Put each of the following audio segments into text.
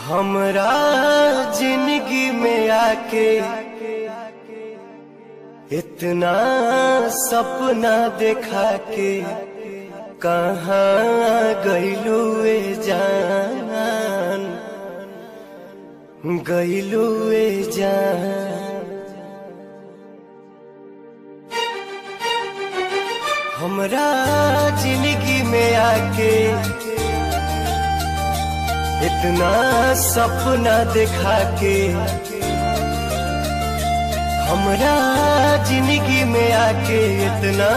हमरा जिंदगी में आके इतना सपना देखा के कहाँ गइलू ए जान, गइलू ए जान। हमरा जिंदगी में आके इतना सपना देखा के, हमरा जिंदगी में आके इतना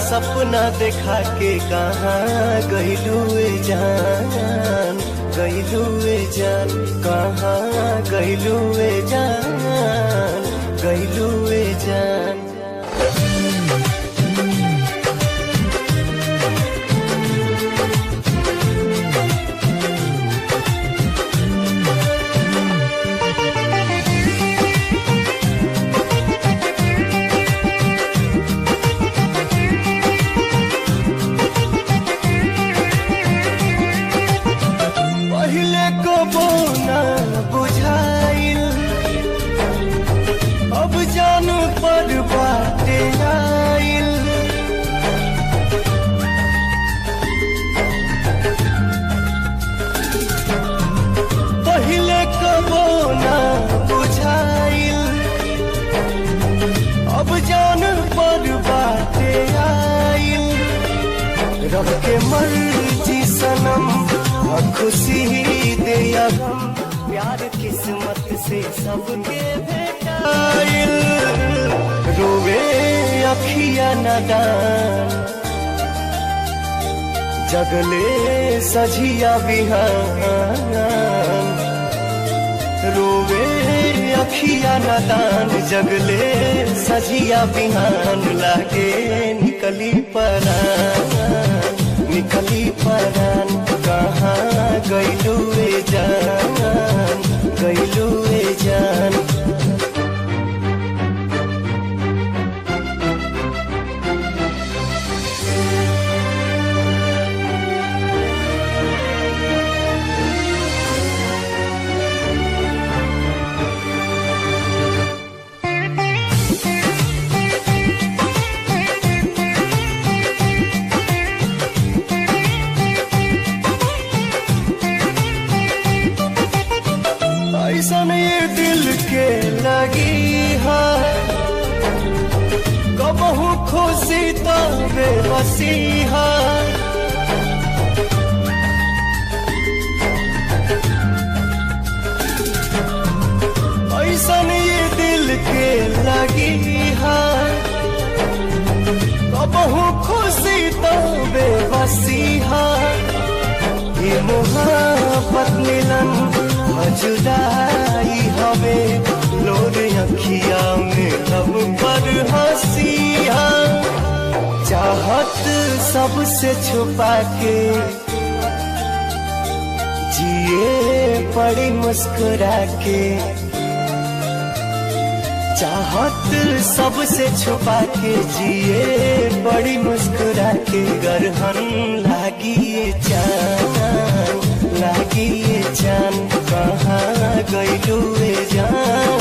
सपना देखा के कहाँ गइलू ए जान, गइलू ए जान, कहाँ गइलू ए जान, गइलू ए जान। अब जान पर बाटे आइल, पहिले कबो ना बुझाइल, अब जान पर बाटे आइल। रब के मर्जी सनम खुशी दे या गम, प्यार किस्मत से सबके भेटाइल। रोवे अखिया नदान, जगले सझिया बिहान। रोवे अखिया नदान, जगले सझिया बिहान। लागे निकली परान, निकली परान। कहाँ गइलू ए जान, गइलू ए जान। ऐसन ये दिल के लगी है, कबहू खुशी तो बेबसी है। ऐसन ये दिल के लगी है, कबहू खुशी तो बेबसी है। ये मोहब्बत मिलन जुदाई हवे, लोर अखिया में लब पर हंसिया। चाहत सबसे छुपा के जिए पड़ी मुस्कुरा के। चाहत सबसे छुपा के जिए बड़ी मुस्कुरा के। गरहन लागी ये जान, लागी ये जान। कहाँ गइलू ए जान,